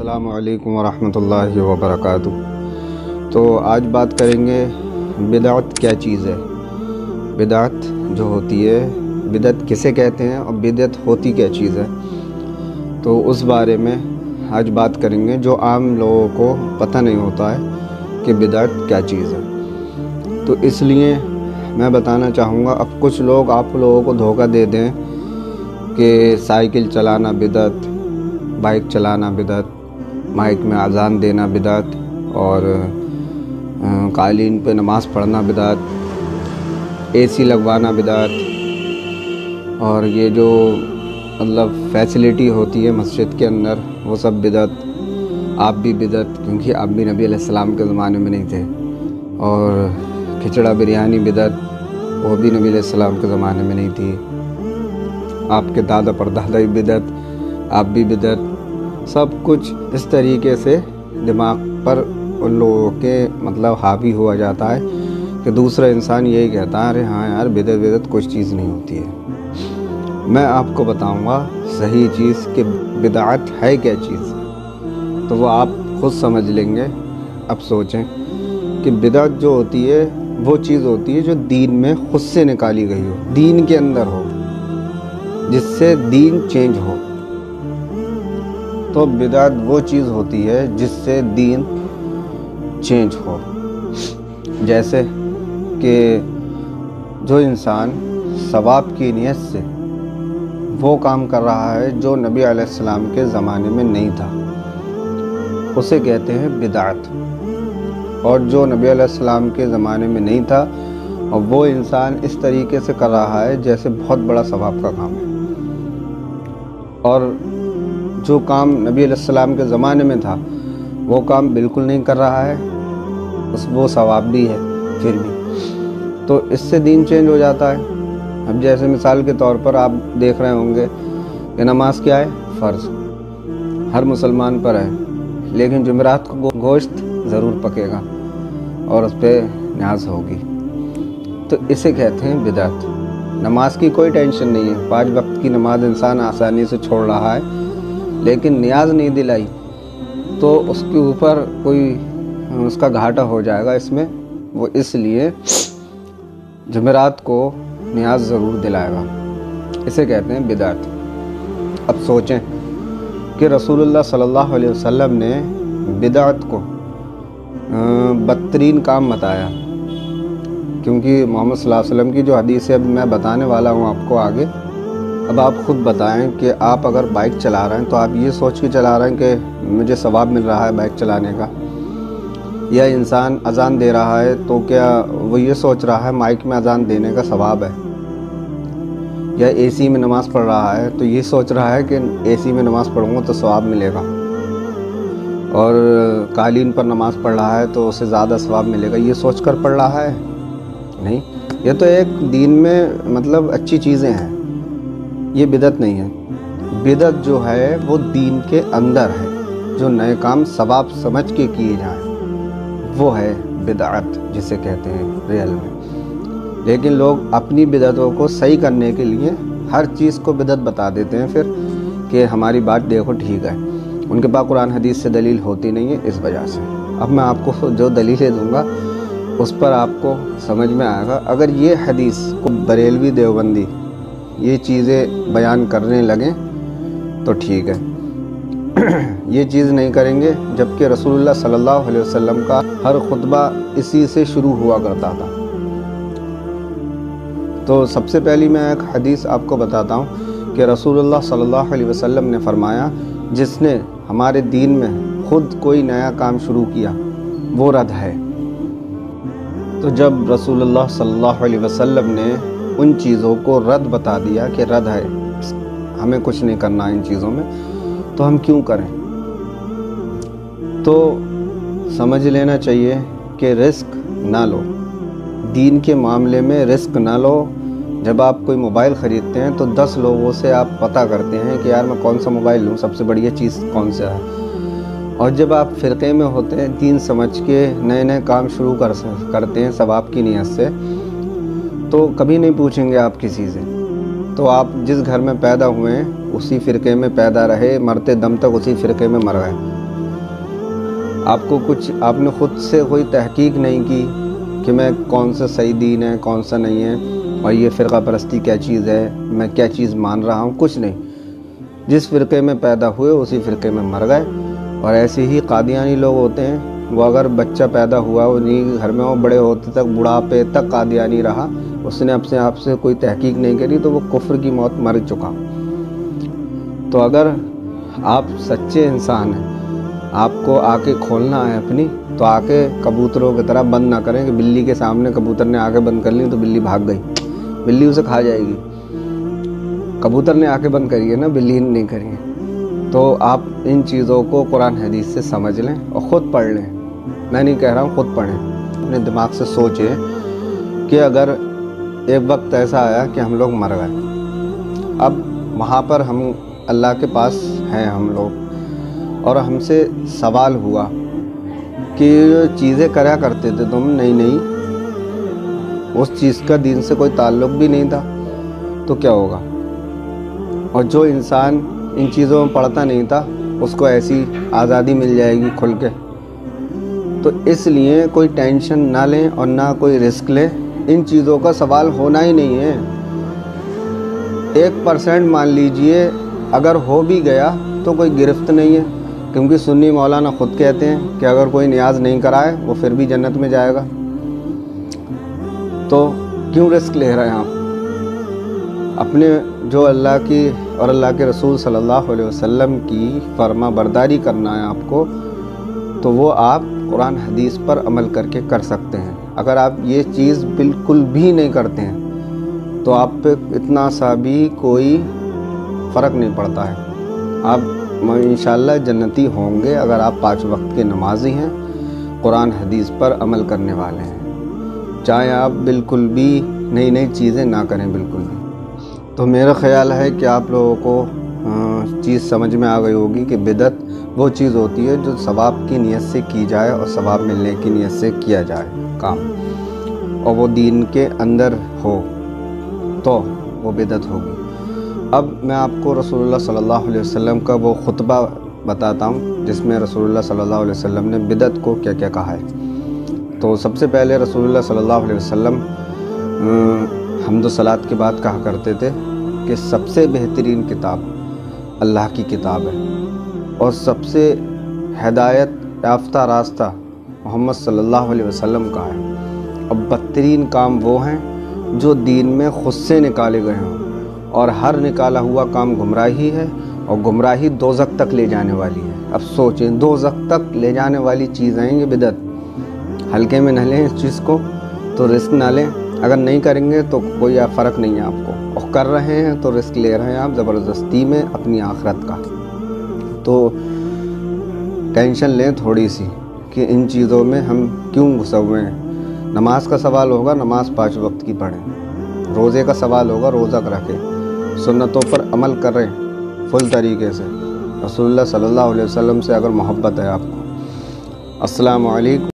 السلام علیکم ورحمۃ اللہ وبرکاتہ۔ تو آج بات کریں گے بدعت کیا چیز ہے۔ بدعت جو ہوتی ہے، بدعت کسے کہتے ہیں اور بدعت ہوتی کیا چیز ہے، تو اس بارے میں آج بات کریں گے، جو عام لوگوں کو پتہ نہیں ہوتا ہے کہ بدعت کیا چیز ہے۔ تو اس لیے میں بتانا چاہوں گا، اب کچھ لوگ آپ لوگوں کو دھوکہ دے دیں کہ سائیکل چلانا بدعت، بائک چلانا بدعت، مائک میں اذان دینا بدعت، اور قالین پہ نماز پڑھنا بدعت، اے سی لگوانا بدعت، اور یہ جو مطلب فیسلٹی ہوتی ہے مسجد کے اندر وہ سب بدعت۔ آپ بھی بدعت، کیونکہ آپ بھی نبی علیہ السلام کے زمانے میں نہیں تھے، اور کھچڑا بریانی بدعت، وہ بھی نبی علیہ السلام کے زمانے میں نہیں تھی۔ آپ کے دادا پردادا بھی بدعت، آپ بھی بدعت۔ سب کچھ اس طریقے سے دماغ پر ان لوگوں کے مطلب حاوی ہوا جاتا ہے کہ دوسرا انسان یہی کہتا ہے، ارے ہاں یار بدعت کچھ چیز نہیں ہوتی ہے۔ میں آپ کو بتاؤں گا صحیح چیز کہ بدعت ہے کیا چیز، تو وہ آپ خود سمجھ لیں گے۔ اب سوچیں کہ بدعت جو ہوتی ہے وہ چیز ہوتی ہے جو دین میں خود سے نکالی گئی ہو، دین کے اندر ہو، جس سے دین چینج ہو۔ تو بدعت وہ چیز ہوتی ہے جس سے دین چینج ہو۔ جیسے کہ جو انسان ثواب کی نیت سے وہ کام کر رہا ہے جو نبی علیہ السلام کے زمانے میں نہیں تھا، اسے کہتے ہیں بدعت۔ اور جو نبی علیہ السلام کے زمانے میں نہیں تھا اور وہ انسان اس طریقے سے کر رہا ہے جیسے بہت بڑا ثواب کا کام ہے، اور جو کام نبی علیہ السلام کے زمانے میں تھا وہ کام بالکل نہیں کر رہا ہے، وہ ثواب بھی ہے پھر بھی، تو اس سے دین چینج ہو جاتا ہے۔ اب جیسے مثال کے طور پر آپ دیکھ رہے ہوں گے کہ نماز کیا ہے؟ فرض، ہر مسلمان پر ہے، لیکن جمعرات کو گوشت ضرور پکے گا اور اس پہ نیاز ہوگی، تو اسے کہتے ہیں بدعت۔ نماز کی کوئی ٹینشن نہیں ہے، 5 وقت کی نماز انسان آسانی سے چھوڑ رہا ہے، لیکن نیاز نہیں دلائی تو اس کے اوپر کوئی اس کا گھاٹا ہو جائے گا اس میں، وہ اس لیے جمعرات کو نیاز ضرور دلائے گا، اسے کہتے ہیں بدعت۔ اب سوچیں کہ رسول اللہ صلی اللہ علیہ وسلم نے بدعت کو بدترین کام بتایا، کیونکہ محمد صلی اللہ علیہ وسلم کی جو حدیث ہے اب میں بتانے والا ہوں آپ کو آگے۔ اب آپ خود بتائیں کہ آپ اگر بائک چلا رہے ہیں تو آپ یہ سوچ کے چلا رہے ہیں کہ مجھے ثواب مل رہا ہے بائک چلانے کا، یا انسان اذان دے رہا ہے تو کیا وہ یہ سوچ رہا ہے مائک میں اذان دینے کا ثواب ہے، یا اے سی میں نماز پڑھ رہا ہے تو یہ سوچ رہا ہے کہ اے سی میں نماز پڑھوں گا تو ثواب ملے گا، اور قالین پر نماز پڑھ رہا ہے تو اسے زیادہ ثواب ملے گا، یہ سوچ کر پڑھ رہا ہے؟ نہیں، یہ تو ایک دین میں مطلب اچھی چیزیں ہیں، یہ بدعت نہیں ہے۔ بدعت جو ہے وہ دین کے اندر ہے، جو نئے کام ثواب سمجھ کے کیے جائیں، وہ ہے بدعت جسے کہتے ہیں ریئل میں۔ لیکن لوگ اپنی بدعتوں کو صحیح کرنے کے لیے ہر چیز کو بدعت بتا دیتے ہیں پھر، کہ ہماری بات دیکھو ٹھیک ہے، ان کے پاس قرآن حدیث سے دلیل ہوتی نہیں ہے اس وجہ سے۔ اب میں آپ کو جو دلیلیں دوں گا اس پر آپ کو سمجھ میں آئے گا۔ اگر یہ حدیث کو بریلوی دیوبندی یہ چیزیں بیان کرنے لگیں تو ٹھیک ہے، یہ چیز نہیں کریں گے، جبکہ رسول اللہ صلی اللہ علیہ وسلم کا ہر خطبہ اسی سے شروع ہوا کرتا تھا۔ تو سب سے پہلی میں ایک حدیث آپ کو بتاتا ہوں کہ رسول اللہ صلی اللہ علیہ وسلم نے فرمایا، جس نے ہمارے دین میں خود کوئی نیا کام شروع کیا وہ رد ہے۔ تو جب رسول اللہ صلی اللہ علیہ وسلم نے ان چیزوں کو رد بتا دیا کہ رد ہے، ہمیں کچھ نہیں کرنا ان چیزوں میں، تو ہم کیوں کریں؟ تو سمجھ لینا چاہیے کہ رسک نہ لو، دین کے معاملے میں رسک نہ لو۔ جب آپ کوئی موبائل خریدتے ہیں تو 10 لوگوں سے آپ پتہ کرتے ہیں کہ یار میں کون سا موبائل لوں، سب سے بڑھیا چیز کون سا ہے، اور جب آپ فرقے میں ہوتے ہیں دین سمجھ کے نئے نئے کام شروع کرتے ہیں ثواب کی نیت سے، تو کبھی نہیں پوچھیں گے آپ کسی سے، تو آپ جس گھر میں پیدا ہوئے ہیں اسی فرقے میں پیدا رہے، مرتے دم تک اسی فرقے میں مر گئے، آپ نے خود سے کوئی تحقیق نہیں کی کہ میں کون سا صحیح دین ہے کون سا نہیں ہے، اور یہ فرقہ پرستی کیا چیز ہے، میں کیا چیز مان رہا ہوں، کچھ نہیں۔ جس فرقے میں پیدا ہوئے اسی فرقے میں مر گئے۔ اور ایسے ہی قادیانی لوگ ہوتے ہیں، وہ اگر بچہ پیدا ہوا وہ نہیں گھر میں، وہ بڑے ہوتے تک بڑھاپے تک قادیانی رہا، اس نے اپنے آپ سے کوئی تحقیق نہیں کری تو وہ کفر کی موت مر چکا۔ تو اگر آپ سچے انسان ہیں، آپ کو آنکھیں کھولنا ہے اپنی، تو آنکھیں کبوتروں کی طرح بند نہ کریں کہ بلی کے سامنے کبوتر نے آنکھیں بند کر لیں تو بلی بھاگ گئی، بلی اسے کھا جائے گی۔ کبوتر نے آنکھیں بند کری ہے نا، بلی نے نہیں کری ہے۔ تو آپ ان چیزوں کو قرآن حدیث سے سمجھ لیں اور خود پڑھ لیں۔ میں نہیں کہہ رہا ہوں، خود پڑھیں، اپنے دماغ سے سوچیں کہ اگر ایک وقت ایسا آیا کہ ہم لوگ مر گئے، اب وہاں پر ہم اللہ کے پاس ہیں ہم لوگ، اور ہم سے سوال ہوا کہ یہ چیزیں کریا کرتے تھے تم، نہیں اس چیز کا دین سے کوئی تعلق بھی نہیں تھا، تو کیا ہوگا؟ اور جو انسان ان چیزوں میں پڑھتا نہیں تھا اس کو ایسی آزادی مل جائے گی کھل کے۔ تو اس لیے کوئی ٹینشن نہ لیں اور نہ کوئی رسک لیں، ان چیزوں کا سوال ہونا ہی نہیں ہے۔ 1% مان لیجئے اگر ہو بھی گیا تو کوئی گرفت نہیں ہے، کیونکہ سنی مولانا خود کہتے ہیں کہ اگر کوئی نیاز نہیں کرائے وہ پھر بھی جنت میں جائے گا۔ تو کیوں رسک لے رہے ہیں آپ؟ اپنے جو اللہ کی اور اللہ کے رسول صلی اللہ علیہ وسلم کی فرما برداری کرنا ہے آپ کو، تو وہ آپ قرآن حدیث پر عمل کر کے کر سکتے ہیں۔ اگر آپ یہ چیز بالکل بھی نہیں کرتے ہیں تو آپ پہ اتنا سا بھی کوئی فرق نہیں پڑتا ہے، آپ انشاءاللہ جنتی ہوں گے اگر آپ 5 وقت کے نمازی ہیں، قرآن حدیث پر عمل کرنے والے ہیں، چاہے آپ بالکل بھی نئی چیزیں نہ کریں بالکل بھی۔ تو میرا خیال ہے کہ آپ لوگوں کو چیز سمجھ میں آ گئی ہوگی کہ بدعت وہ چیز ہوتی ہے جو ثواب کی نیت سے کی جائے اور ثواب ملنے کی نیت سے کیا جائے کام، اور وہ دین کے اندر ہو تو وہ بدعت ہوگی۔ اب میں آپ کو رسول اللہ صلی اللہ علیہ وسلم کا وہ خطبہ بتاتا ہوں جس میں رسول اللہ صلی اللہ علیہ وسلم نے بدعت کو کیا کیا کہا ہے۔ تو سب سے پہلے رسول اللہ صلی اللہ علیہ وسلم حمد و صلات کے بعد کہا کرتے تھے کہ سب سے بہترین کتاب اللہ کی کتاب ہے، اور سب سے ہدایت یافتہ راستہ محمد صلی اللہ علیہ وسلم کا ہے، اور بدترین کام وہ ہیں جو دین میں خود سے نکالے گئے ہوں، اور ہر نکالا ہوا کام گمراہی ہے، اور گمراہی دوزخ تک لے جانے والی ہے۔ اب سوچیں، دوزخ تک لے جانے والی چیز ہیں یہ بدعت، ہلکے میں نہ لیں اس چیز کو، تو رسک نہ لیں۔ اگر نہیں کریں گے تو کوئی فرق نہیں ہے آپ کو، اور کر رہے ہیں تو رسک لے رہے ہیں آپ زبردستی میں اپنی آخرت کا۔ تو ٹینشن لیں تھوڑی سی کہ ان چیزوں میں ہم کیوں گھسے ہوئے ہیں۔ نماز کا سوال ہوگا، نماز 5 وقت کی پڑھیں، روزے کا سوال ہوگا، روزہ رکھیں، سنتوں پر عمل کریں فل طریقے سے، رسول اللہ صلی اللہ علیہ وسلم سے اگر محبت ہے آپ کو۔ السلام علیکم۔